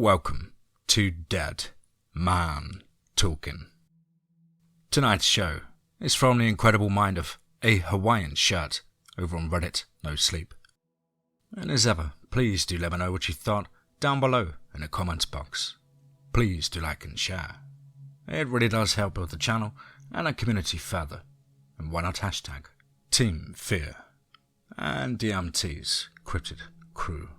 Welcome to Dead Man Talking. Tonight's show is from the incredible mind of a Hawaiian shirt over on Reddit No Sleep. And as ever, please do let me know what you thought down below in the comments box. Please do like and share. It really does help build the channel and our community further. And why not hashtag TeamFEAR and DMT's Cryptid crew.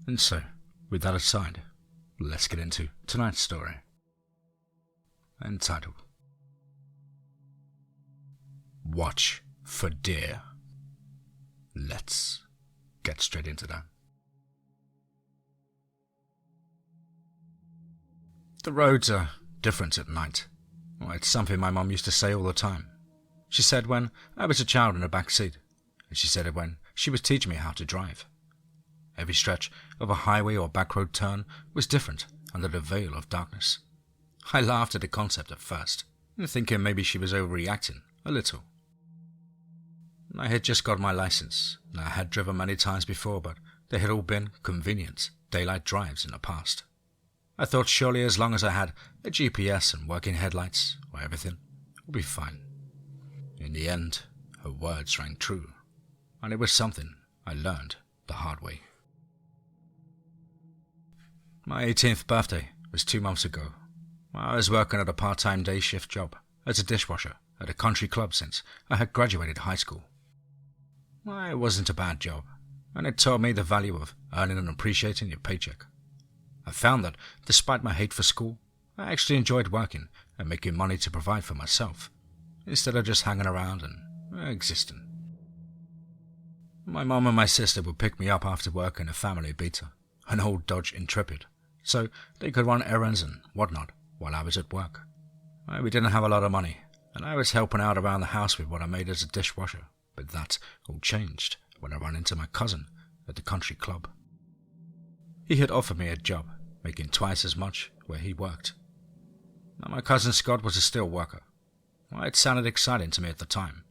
And so, with that aside, let's get into tonight's story, entitled Watch for Deer. Let's get straight into that. The roads are different at night. Well, it's something my mum used to say all the time. She said when I was a child in the back seat, and she said it when she was teaching me how to drive. Every stretch of a highway or back road turn was different under the veil of darkness. I laughed at the concept at first, thinking maybe she was overreacting a little. I had just got my license, and I had driven many times before, but they had all been convenient daylight drives in the past. I thought surely as long as I had a GPS and working headlights, or everything would be fine. In the end, her words rang true, and it was something I learned the hard way. My 18th birthday was 2 months ago. I was working at a part-time day shift job as a dishwasher at a country club since I had graduated high school. It wasn't a bad job, and it taught me the value of earning and appreciating your paycheck. I found that, despite my hate for school, I actually enjoyed working and making money to provide for myself, instead of just hanging around and existing. My mom and my sister would pick me up after work in a family beater, an old Dodge Intrepid, so they could run errands and whatnot while I was at work. We didn't have a lot of money, and I was helping out around the house with what I made as a dishwasher, but that all changed when I ran into my cousin at the country club. He had offered me a job, making twice as much where he worked. Now, my cousin Scott was a steel worker. It sounded exciting to me at the time.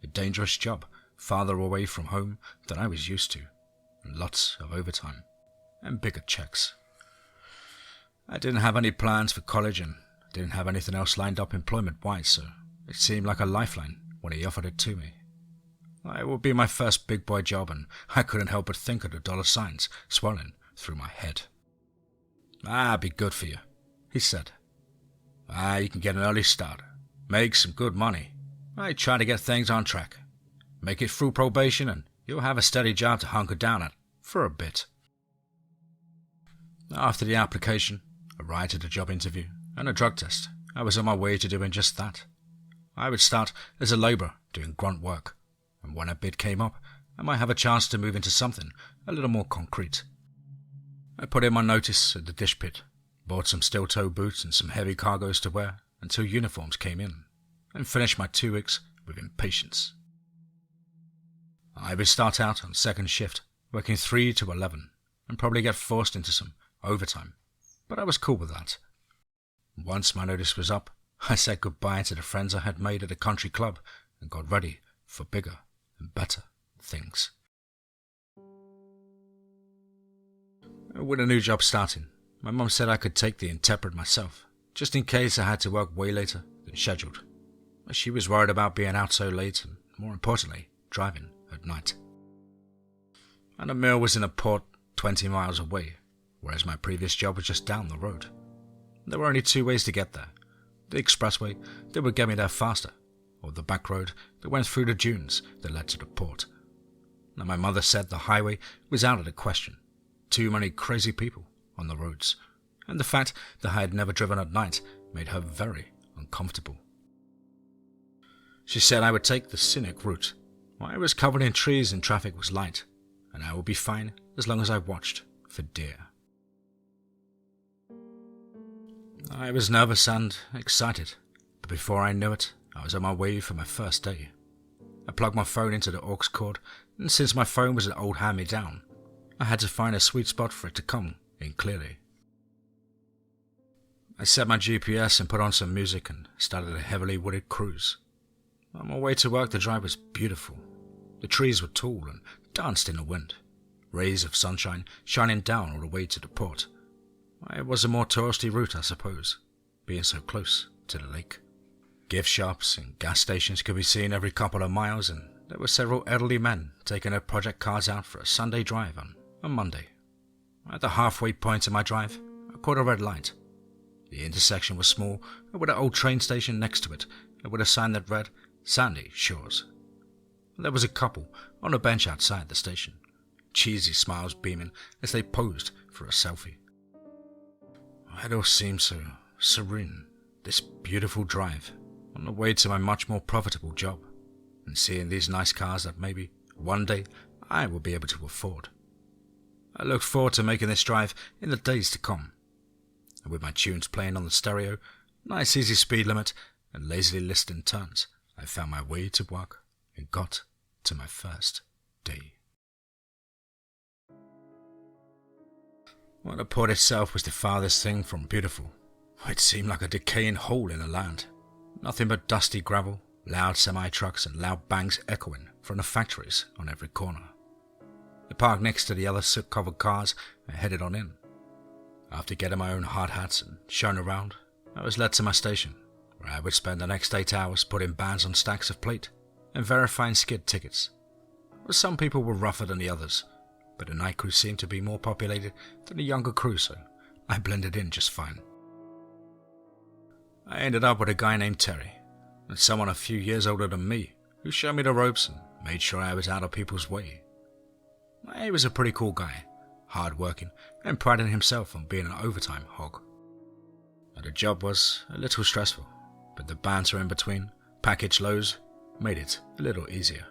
A dangerous job, farther away from home than I was used to, and lots of overtime, and bigger checks. I didn't have any plans for college and didn't have anything else lined up employment-wise, so it seemed like a lifeline when he offered it to me. It would be my first big boy job, and I couldn't help but think of the dollar signs swirling through my head. Be good for you, he said. You can get an early start, make some good money. I try to get things on track. Make it through probation and you'll have a steady job to hunker down at for a bit. After the application, a ride to the job interview, and a drug test, I was on my way to doing just that. I would start as a labourer doing grunt work, and when a bid came up, I might have a chance to move into something a little more concrete. I put in my notice at the dish pit, bought some steel-toe boots and some heavy cargoes to wear until uniforms came in, and finished my 2 weeks with impatience. I would start out on second shift, working 3 to 11, and probably get forced into some overtime, but I was cool with that. Once my notice was up, I said goodbye to the friends I had made at the country club and got ready for bigger and better things. With a new job starting, my mum said I could take the Intrepid myself, just in case I had to work way later than scheduled. She was worried about being out so late and, more importantly, driving at night. And the mill was in a port 20 miles away, whereas my previous job was just down the road. There were only 2 ways to get there: the expressway that would get me there faster, or the back road that went through the dunes that led to the port. Now, my mother said the highway was out of the question. Too many crazy people on the roads, and the fact that I had never driven at night made her very uncomfortable. She said I would take the scenic route. I was covered in trees and traffic was light, and I would be fine as long as I watched for deer. I was nervous and excited, but before I knew it, I was on my way for my first day. I plugged my phone into the aux cord, and since my phone was an old hand-me-down, I had to find a sweet spot for it to come in clearly. I set my GPS and put on some music and started a heavily wooded cruise. On my way to work, the drive was beautiful. The trees were tall and danced in the wind. rays of sunshine shining down all the way to the port. It was a more touristy route, I suppose, being so close to the lake. Gift shops and gas stations could be seen every couple of miles, and there were several elderly men taking their project cars out for a Sunday drive on a Monday. At the halfway point of my drive, I caught a red light. The intersection was small, and with an old train station next to it, and with a sign that read, Sandy Shores. There was a couple on a bench outside the station, cheesy smiles beaming as they posed for a selfie. It all seemed so serene, this beautiful drive, on the way to my much more profitable job, and seeing these nice cars that maybe one day I will be able to afford. I looked forward to making this drive in the days to come, and with my tunes playing on the stereo, nice easy speed limit, and lazily listing turns, I found my way to work and got to my first day. Well, the port itself was the farthest thing from beautiful. It seemed like a decaying hole in the land. Nothing but dusty gravel, loud semi-trucks and loud bangs echoing from the factories on every corner. I parked next to the other soot-covered cars and headed on in. After getting my own hard hats and shown around, I was led to my station, where I would spend the next 8 hours putting bands on stacks of plate and verifying skid tickets. Some people were rougher than the others, but the night crew seemed to be more populated than the younger crew, so I blended in just fine. I ended up with a guy named Terry, and someone a few years older than me, who showed me the ropes and made sure I was out of people's way. He was a pretty cool guy, hard-working, and priding himself on being an overtime hog. The job was a little stressful, but the banter in between, package lows, made it a little easier.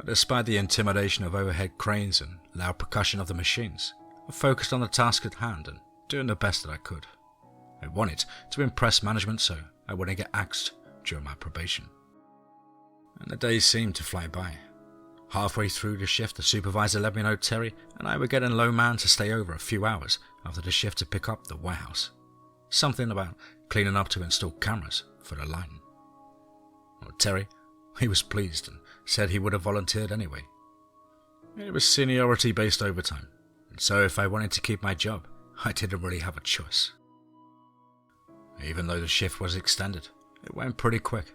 Despite the intimidation of overhead cranes and loud percussion of the machines, I focused on the task at hand and doing the best that I could. I wanted to impress management so I wouldn't get axed during my probation. And the days seemed to fly by. Halfway through the shift, the supervisor let me know Terry and I were getting low man to stay over a few hours after the shift to pick up the warehouse. Something about cleaning up to install cameras for the line. Well, Terry, he was pleased and said he would have volunteered anyway. It was seniority-based overtime, and so if I wanted to keep my job, I didn't really have a choice. Even though the shift was extended, it went pretty quick.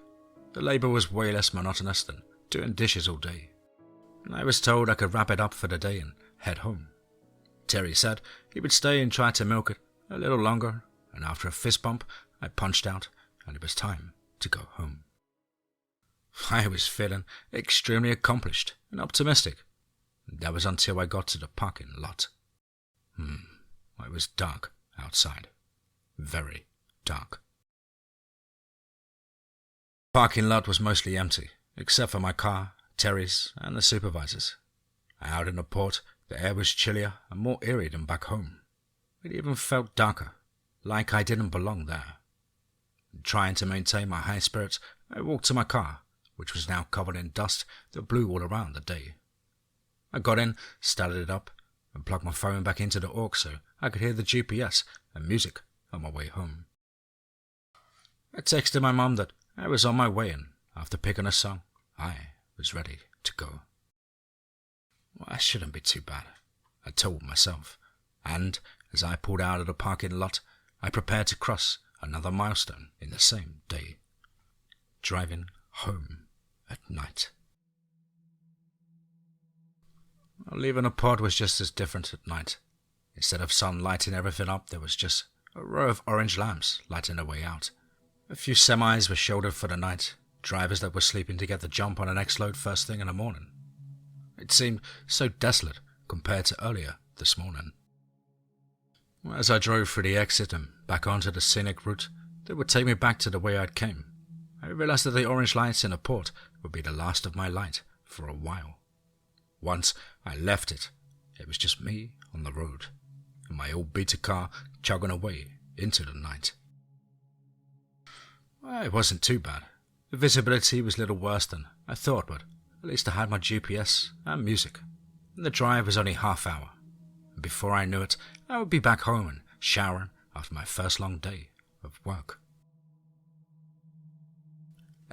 The labour was way less monotonous than doing dishes all day. I was told I could wrap it up for the day and head home. Terry said he would stay and try to milk it a little longer, and after a fist bump, I punched out and it was time to go home. I was feeling extremely accomplished and optimistic. That was until I got to the parking lot. It was dark outside. Very dark. The parking lot was mostly empty, except for my car, Terry's, and the supervisor's. Out in the port, the air was chillier and more eerie than back home. It even felt darker, like I didn't belong there. Trying to maintain my high spirits, I walked to my car, which was now covered in dust that blew all around the day. I got in, started it up, and plugged my phone back into the aux so I could hear the GPS and music on my way home. I texted my mum that I was on my way, and after picking a song, I was ready to go. Well, I shouldn't be too bad, I told myself, and as I pulled out of the parking lot, I prepared to cross another milestone in the same day, driving home at night. Leaving the pod was just as different at night. Instead of sun lighting everything up, there was just a row of orange lamps lighting their way out. A few semis were shouldered for the night, drivers that were sleeping to get the jump on the next load first thing in the morning. It seemed so desolate compared to earlier this morning. As I drove through the exit and back onto the scenic route that would take me back to the way I'd came, I realized that the orange lights in the port would be the last of my light for a while. Once I left it, it was just me on the road, and my old beater car chugging away into the night. Well, it wasn't too bad. The visibility was little worse than I thought, but at least I had my GPS and music, and the drive was only half hour. And before I knew it, I would be back home and showering after my first long day of work.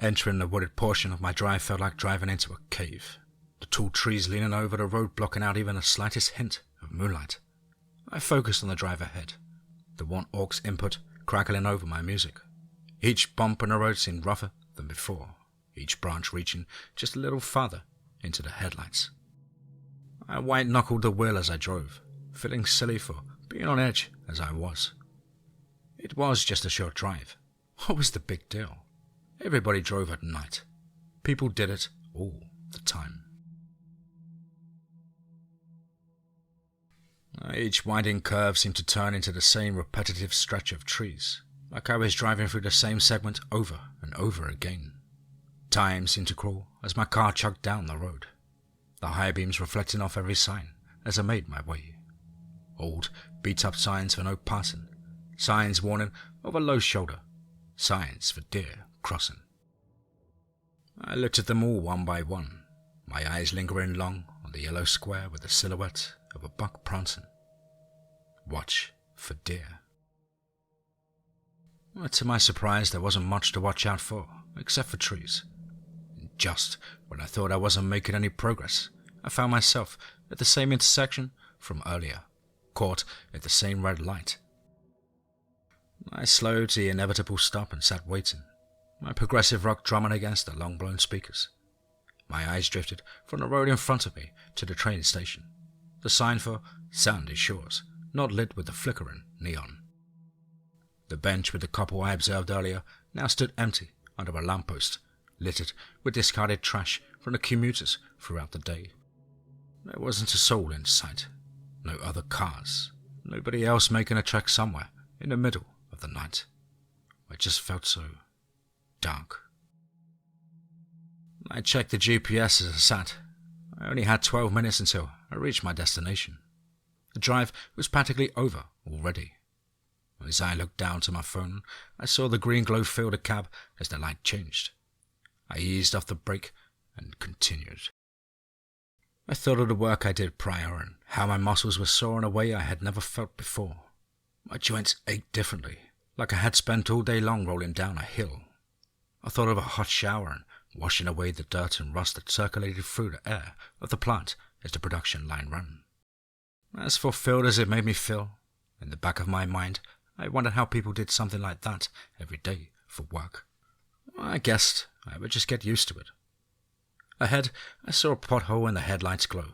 Entering the wooded portion of my drive felt like driving into a cave. the tall trees leaning over the road blocking out even the slightest hint of moonlight. I focused on the drive ahead, the one aux input crackling over my music. Each bump in the road seemed rougher than before, each branch reaching just a little farther into the headlights. I white-knuckled the wheel as I drove, feeling silly for being on edge as I was. It was just a short drive. What was the big deal? Everybody drove at night. People did it all the time. Each winding curve seemed to turn into the same repetitive stretch of trees, like I was driving through the same segment over and over again. Time seemed to crawl as my car chugged down the road, the high beams reflecting off every sign as I made my way. Old, beat-up signs for no passing, signs warning of a low shoulder, signs for deer crossing. I looked at them all one by one, my eyes lingering long on the yellow square with the silhouette of a buck prancing. Watch for deer. To my surprise, there wasn't much to watch out for, except for trees. Just when I thought I wasn't making any progress, I found myself at the same intersection from earlier, caught at the same red light. I slowed to the inevitable stop and sat waiting, my progressive rock drumming against the long-blown speakers. My eyes drifted from the road in front of me to the train station, the sign for Sandy Shores, not lit with the flickering neon. The bench with the couple I observed earlier now stood empty under a lamppost, littered with discarded trash from the commuters throughout the day. There wasn't a soul in sight, no other cars, nobody else making a trek somewhere in the middle of the night. I just felt so dark. I checked the GPS as I sat. I only had 12 minutes until I reached my destination. The drive was practically over already. As I looked down to my phone, I saw the green glow fill the cab as the light changed. I eased off the brake and continued. I thought of the work I did prior and how my muscles were sore in a way I had never felt before. My joints ached differently, like I had spent all day long rolling down a hill. I thought of a hot shower and washing away the dirt and rust that circulated through the air of the plant as the production line ran. As fulfilled as it made me feel, in the back of my mind, I wondered how people did something like that every day for work. I guessed I would just get used to it. Ahead, I saw a pothole in the headlights glow,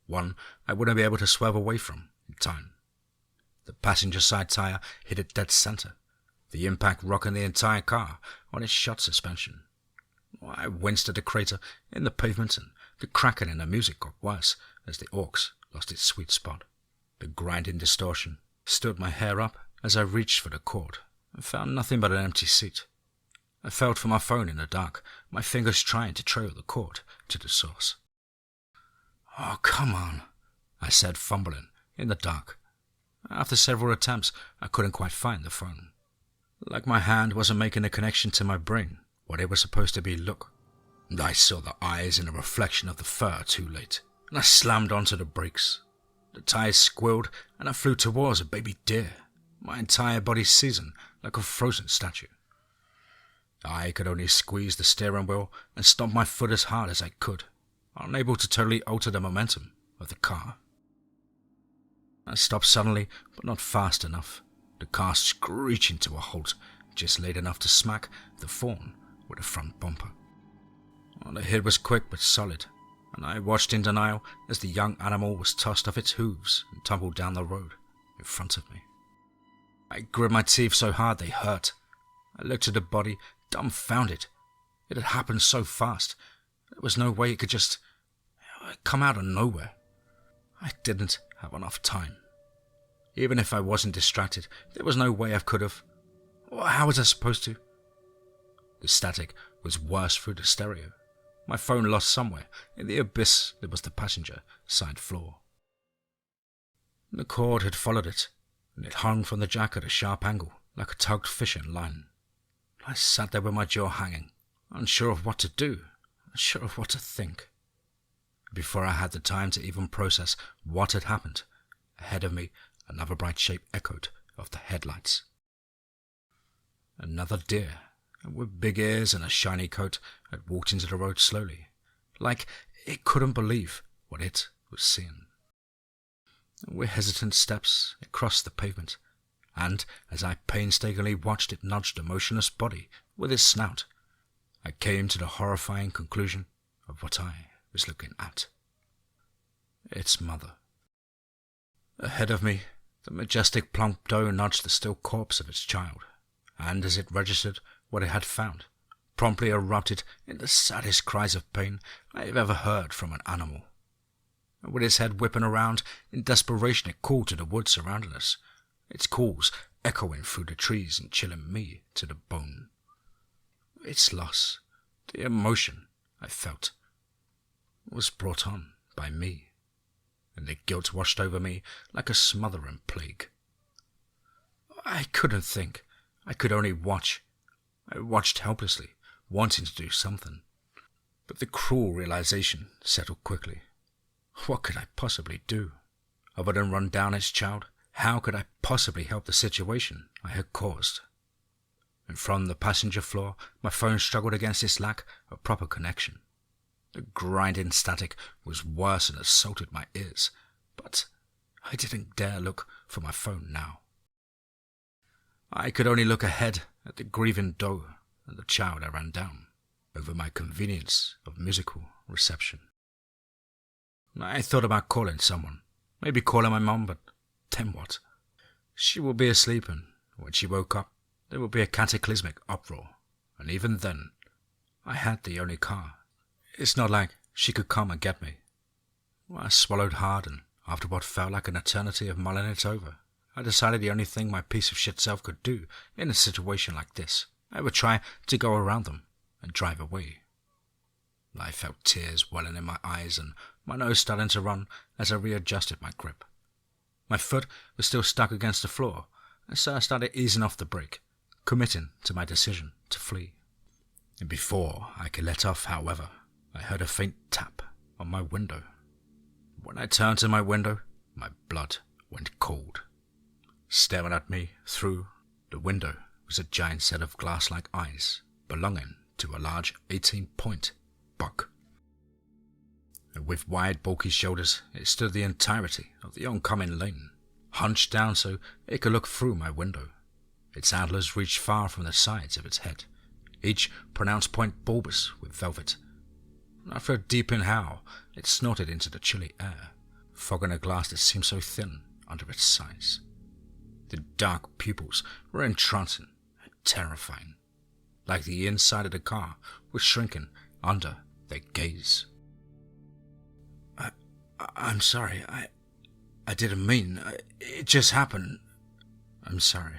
one I wouldn't be able to swerve away from in time. The passenger side tire hit it dead center, the impact rocking the entire car on its shut suspension. I winced at the crater in the pavement, and the cracking in the music got worse as the aux lost its sweet spot. The grinding distortion stood my hair up as I reached for the cord and found nothing but an empty seat. I felt for my phone in the dark, my fingers trying to trail the cord to the source. "Oh, come on," I said, fumbling in the dark. After several attempts, I couldn't quite find the phone. Like my hand wasn't making a connection to my brain, what it was supposed to be look. And I saw the eyes in the reflection of the fur too late, and I slammed onto the brakes. The tires squealed, and I flew towards a baby deer, my entire body seasoned like a frozen statue. I could only squeeze the steering wheel and stomp my foot as hard as I could, unable to totally alter the momentum of the car. I stopped suddenly, but not fast enough, the car screeching to a halt, just late enough to smack the fawn with the front bumper. The hit was quick but solid, and I watched in denial as the young animal was tossed off its hooves and tumbled down the road in front of me. I gripped my teeth so hard they hurt. I looked at the body, dumbfounded. It had happened so fast. There was no way it could just come out of nowhere. I didn't have enough time. Even if I wasn't distracted, there was no way I could have. How was I supposed to? The static was worse through the stereo. My phone lost somewhere in the abyss that was the passenger side floor. The cord had followed it, and it hung from the jack at a sharp angle, like a tugged fishing line. I sat there with my jaw hanging, unsure of what to do, unsure of what to think. Before I had the time to even process what had happened, ahead of me another bright shape echoed off the headlights. Another deer, with big ears and a shiny coat, had walked into the road slowly, like It couldn't believe what it was seeing. With hesitant steps, it crossed the pavement, and as I painstakingly watched it nudge the motionless body with its snout, I came to the horrifying conclusion of what I was looking at. Its mother. Ahead of me, the majestic plump doe nudged the still corpse of its child, and as it registered what it had found, promptly erupted in the saddest cries of pain I have ever heard from an animal. And with its head whipping around, in desperation it called to the woods surrounding us, its calls echoing through the trees and chilling me to the bone. Its loss, the emotion I felt, was brought on by me, and the guilt washed over me like a smothering plague. I couldn't think. I could only watch. I watched helplessly, wanting to do something. But the cruel realization settled quickly. What could I possibly do? Other than run down its child, how could I possibly help the situation I had caused? And from the passenger floor, my phone struggled against its lack of proper connection. The grinding static was worse and assaulted my ears, but I didn't dare look for my phone now. I could only look ahead at the grieving doe and the child I ran down, over my convenience of musical reception. I thought about calling someone, maybe calling my mum, but then what? She would be asleep, and when she woke up, there would be a cataclysmic uproar, and even then, I had the only car. It's not like she could come and get me. I swallowed hard, and after what felt like an eternity of mulling it over, I decided the only thing my piece of shit self could do in a situation like this, I would try to go around them and drive away. I felt tears welling in my eyes and my nose starting to run as I readjusted my grip. My foot was still stuck against the floor, and so I started easing off the brake, committing to my decision to flee. And before I could let off, however, I heard a faint tap on my window. When I turned to my window, my blood went cold. Staring at me through the window was a giant set of glass-like eyes belonging to a large 18-point buck. And with wide, bulky shoulders, it stood the entirety of the oncoming lane, hunched down so it could look through my window. Its antlers reached far from the sides of its head, each pronounced point bulbous with velvet. After a deep inhale, it snorted into the chilly air, fogging a glass that seemed so thin under its size. The dark pupils were entrancing and terrifying, like the inside of the car was shrinking under their gaze. I'm sorry, I didn't mean, it just happened. I'm sorry.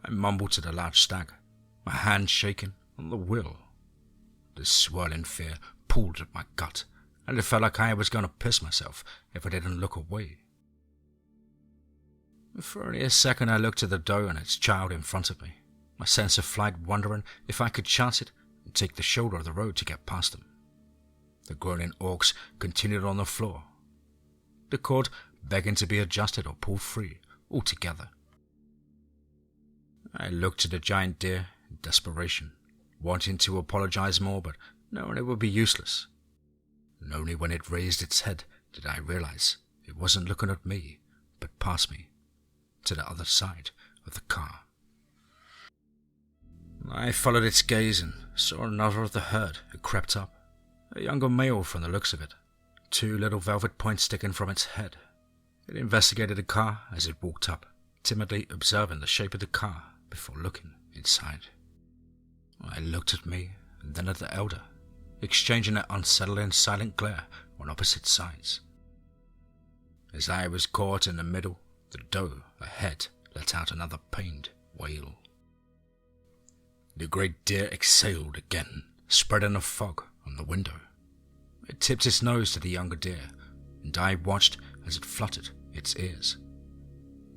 I mumbled to the large stag, my hand shaking on the wheel. The swirling fear pulled at my gut, and it felt like I was going to piss myself if I didn't look away. For only a second I looked at the doe and its child in front of me, my sense of flight wondering if I could chance it and take the shoulder of the road to get past them. The groaning orcs continued on the floor, the cord begging to be adjusted or pulled free altogether. I looked at the giant deer in desperation, wanting to apologize more, but knowing it would be useless. And only when it raised its head did I realize it wasn't looking at me, but past me, to the other side of the car. I followed its gaze and saw another of the herd who crept up, a younger male from the looks of it, 2 little velvet points sticking from its head. It investigated the car as it walked up, timidly observing the shape of the car before looking inside. I looked at me and then at the elder, exchanging an unsettling silent glare on opposite sides. As I was caught in the middle, the doe ahead let out another pained wail. The great deer exhaled again, spreading a fog on the window. It tipped its nose to the younger deer, and I watched as it fluttered its ears.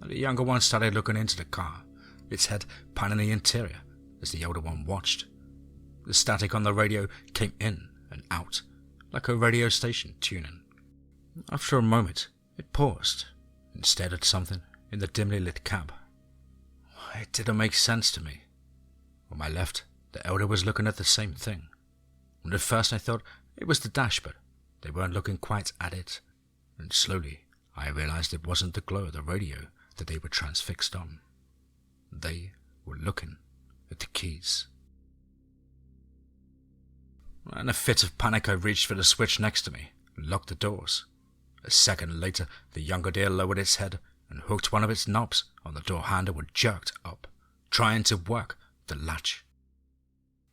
And the younger one started looking into the car, its head panning the interior as the older one watched. The static on the radio came in and out, like a radio station tuning. After a moment, it paused and stared at something in the dimly lit cab. It didn't make sense to me. On my left, the elder was looking at the same thing. And at first I thought it was the dash, but they weren't looking quite at it, and slowly I realized it wasn't the glow of the radio that they were transfixed on. They were looking at the keys. In a fit of panic, I reached for the switch next to me and locked the doors. A second later, the younger deer lowered its head and hooked one of its knobs on the door handle and jerked up, trying to work the latch.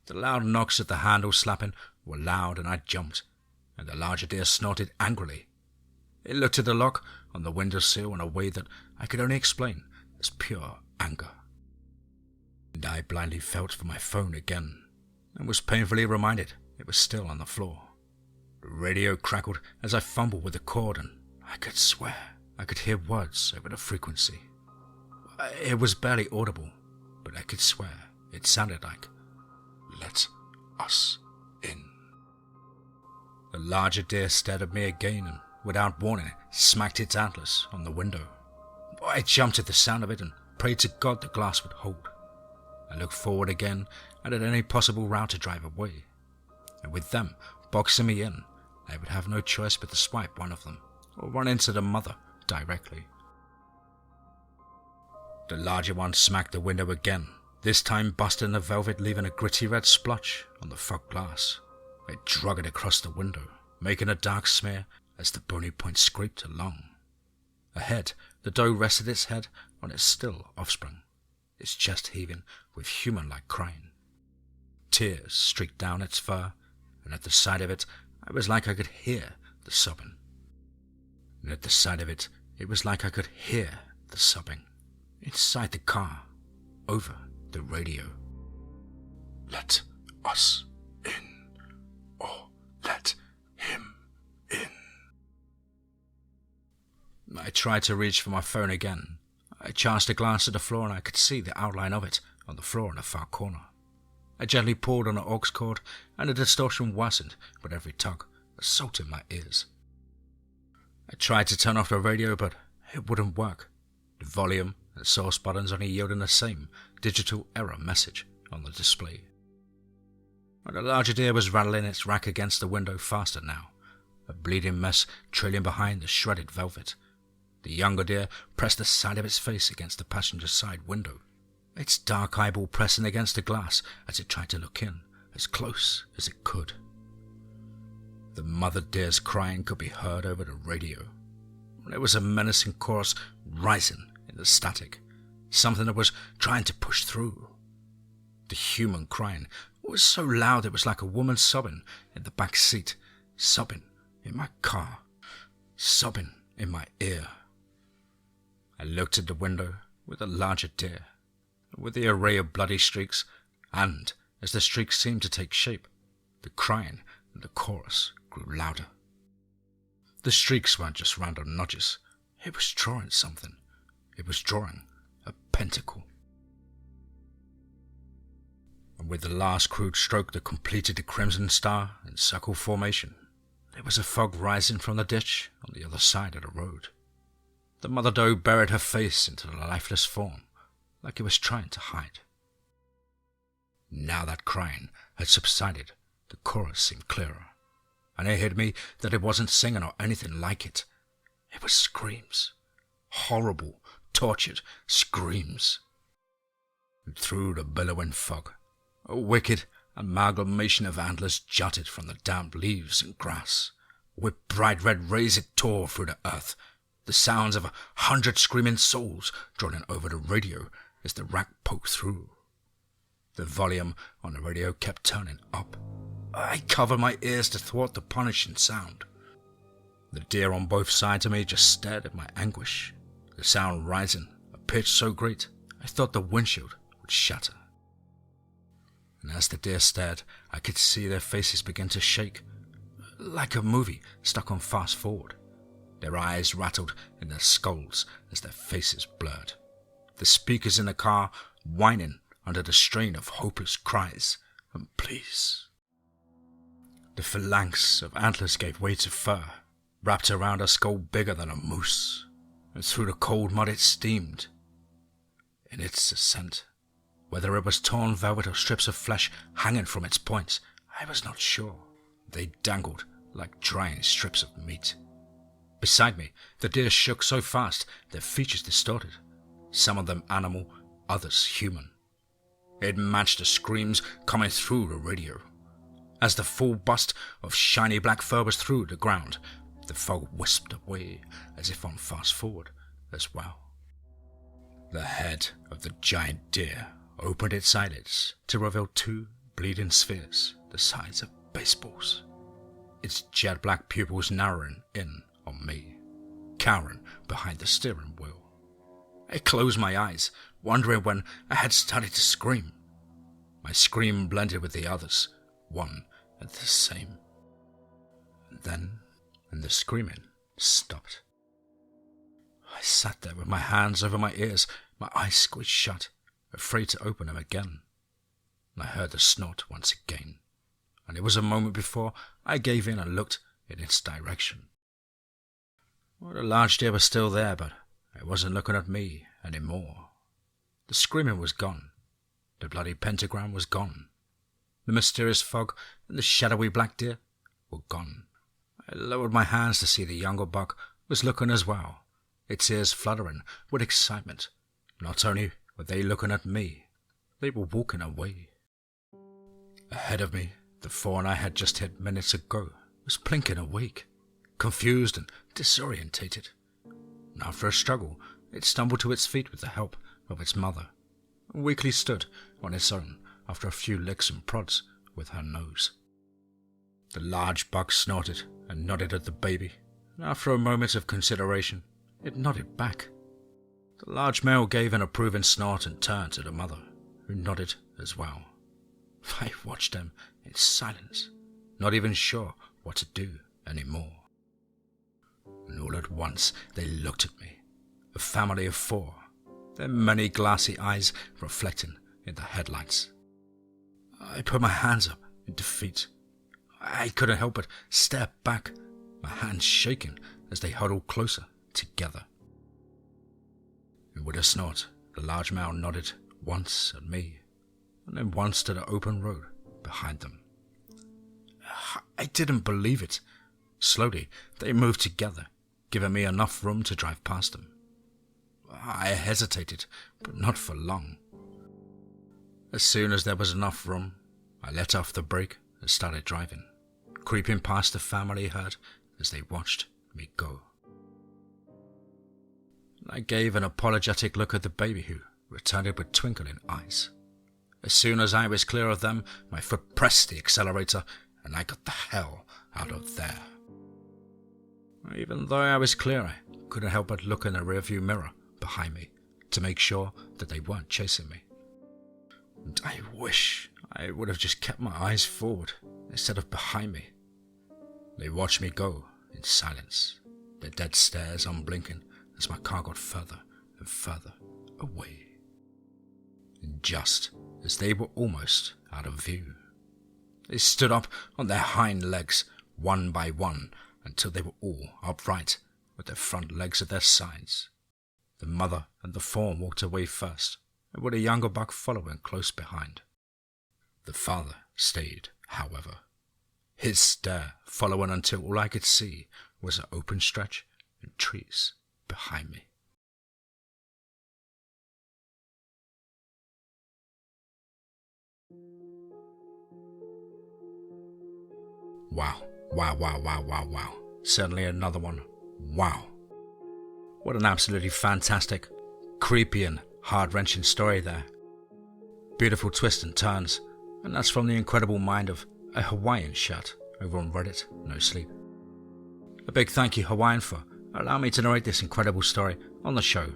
The loud knocks at the handle slapping were loud, and I jumped, and the larger deer snorted angrily. It looked at the lock on the windowsill in a way that I could only explain as pure anger. And I blindly felt for my phone again, and was painfully reminded it was still on the floor. The radio crackled as I fumbled with the cord, and I could swear I could hear words over the frequency. It was barely audible, but I could swear it sounded like, "Let us in." The larger deer stared at me again and, without warning, smacked its antlers on the window. I jumped at the sound of it and prayed to God the glass would hold. I looked forward again and at any possible route to drive away, and with them boxing me in, I would have no choice but to swipe one of them or run into the mother directly. The larger one smacked the window again, this time busting the velvet, leaving a gritty red splotch on the fog glass. It drug it across the window, making a dark smear as the bony point scraped along. Ahead, the doe rested its head on its still offspring, its chest heaving with human-like crying. Tears streaked down its fur, and at the sight of it, I was like I could hear the sobbing. And at the sight of it, it was like I could hear the sobbing. Inside the car, over the radio. "Let us in, or let him in." I tried to reach for my phone again. I chanced a glance at the floor, and I could see the outline of it on the floor in the far corner. I gently pulled on the aux cord, and the distortion worsened with every tug, assaulting my ears. I tried to turn off the radio, but it wouldn't work. The volume and source buttons only yielding the same digital error message on the display. The larger deer was rattling its rack against the window faster now, a bleeding mess trailing behind the shredded velvet. The younger deer pressed the side of its face against the passenger side window, its dark eyeball pressing against the glass as it tried to look in, as close as it could. The mother deer's crying could be heard over the radio. There was a menacing chorus rising in the static, something that was trying to push through. The human crying was so loud it was like a woman sobbing in the back seat, sobbing in my car, sobbing in my ear. I looked at the window with the larger deer, with the array of bloody streaks, and as the streaks seemed to take shape, the crying and the chorus grew louder. The streaks weren't just random nudges. It was drawing something. It was drawing a pentacle. And with the last crude stroke that completed the crimson star in circle formation, there was a fog rising from the ditch on the other side of the road. The mother doe buried her face into the lifeless form, like it was trying to hide. Now that crying had subsided, the chorus seemed clearer, and it hit me that it wasn't singing or anything like it. It was screams. Horrible, tortured screams. And through the billowing fog, a wicked amalgamation of antlers jutted from the damp leaves and grass. With bright red rays it tore through the earth, the sounds of 100 screaming souls droning over the radio as the rack poked through. The volume on the radio kept turning up. I covered my ears to thwart the punishing sound. The deer on both sides of me just stared at my anguish, the sound rising, a pitch so great I thought the windshield would shatter. And as the deer stared, I could see their faces begin to shake, like a movie stuck on fast forward. Their eyes rattled in their skulls as their faces blurred. The speakers in the car whining under the strain of hopeless cries and pleas. The phalanx of antlers gave way to fur, wrapped around a skull bigger than a moose, and through the cold mud it steamed. In its ascent, whether it was torn velvet or strips of flesh hanging from its points, I was not sure. They dangled like drying strips of meat. Beside me, the deer shook so fast their features distorted, some of them animal, others human. It matched the screams coming through the radio. As the full bust of shiny black fur was through the ground, the fog wisped away as if on fast forward as well. The head of the giant deer opened its eyelids to reveal two bleeding spheres the size of baseballs, its jet black pupils narrowing in on me, cowering behind the steering wheel. I closed my eyes, wondering when I had started to scream. My scream blended with the others, one and the same. And then the screaming stopped. I sat there with my hands over my ears, my eyes squeezed shut, afraid to open them again. And I heard the snort once again, and it was a moment before I gave in and looked in its direction. Well, the large deer was still there, but it wasn't looking at me anymore. The screaming was gone. The bloody pentagram was gone. The mysterious fog and the shadowy black deer were gone. I lowered my hands to see the younger buck was looking as well, its ears fluttering with excitement. Not only were they looking at me, they were walking away. Ahead of me, the fawn I had just hit minutes ago was blinking awake, confused and disorientated. And after a struggle, it stumbled to its feet with the help of its mother, and weakly stood on its own after a few licks and prods with her nose. The large buck snorted and nodded at the baby, and after a moment of consideration, it nodded back. The large male gave an approving snort and turned to the mother, who nodded as well. I watched them in silence, not even sure what to do anymore. And all at once they looked at me, a family of four, their many glassy eyes reflecting in the headlights. I put my hands up in defeat. I couldn't help but stare back, my hands shaking as they huddled closer together. And with a snort, the large male nodded once at me, and then once to the open road behind them. I didn't believe it. Slowly, they moved together, giving me enough room to drive past them. I hesitated, but not for long. As soon as there was enough room, I let off the brake and started driving, creeping past the family herd as they watched me go. I gave an apologetic look at the baby, who returned it with twinkling eyes. As soon as I was clear of them, my foot pressed the accelerator and I got the hell out of there. Even though I was clear, I couldn't help but look in the rearview mirror behind me to make sure that they weren't chasing me. And I wish I would have just kept my eyes forward instead of behind me. They watched me go in silence, their dead stares unblinking as my car got further and further away. And just as they were almost out of view, they stood up on their hind legs one by one until they were all upright with their front legs at their sides. The mother and the fawn walked away first, and with a younger buck following close behind. The father stayed, however, his stare following until all I could see was an open stretch and trees behind me. Wow. Certainly another one. Wow. What an absolutely fantastic, creepy and heart-wrenching story there. Beautiful twists and turns, and that's from the incredible mind of a Hawaiian shirt over on Reddit, No Sleep. A big thank you, Hawaiian, for allowing me to narrate this incredible story on the show.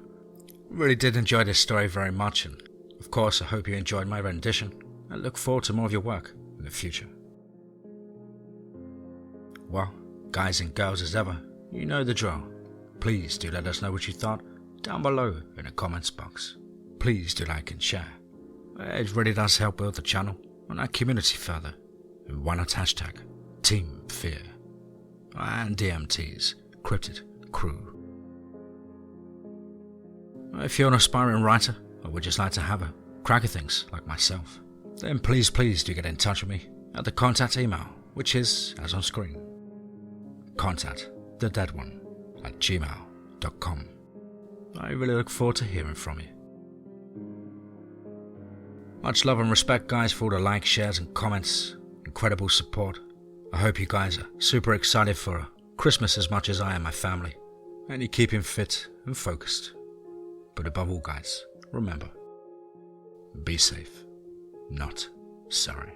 Really did enjoy this story very much, and of course I hope you enjoyed my rendition and look forward to more of your work in the future. Well, guys and girls as ever, you know the drill. Please do let us know what you thought down below in the comments box. Please do like and share. It really does help build the channel and our community further. And why not hashtag TeamFEAR and DMT's Cryptid Crew. If you're an aspiring writer or would just like to have a crack at things like myself, then please do get in touch with me at the contact email, which is as on screen. contact thedeadone@gmail.com. I really look forward to hearing from you. Much love and respect, guys, for all the likes, shares and comments. Incredible support. I hope you guys are super excited for Christmas as much as I and my family. And you're keeping fit and focused. But above all, guys, remember, be safe, not sorry.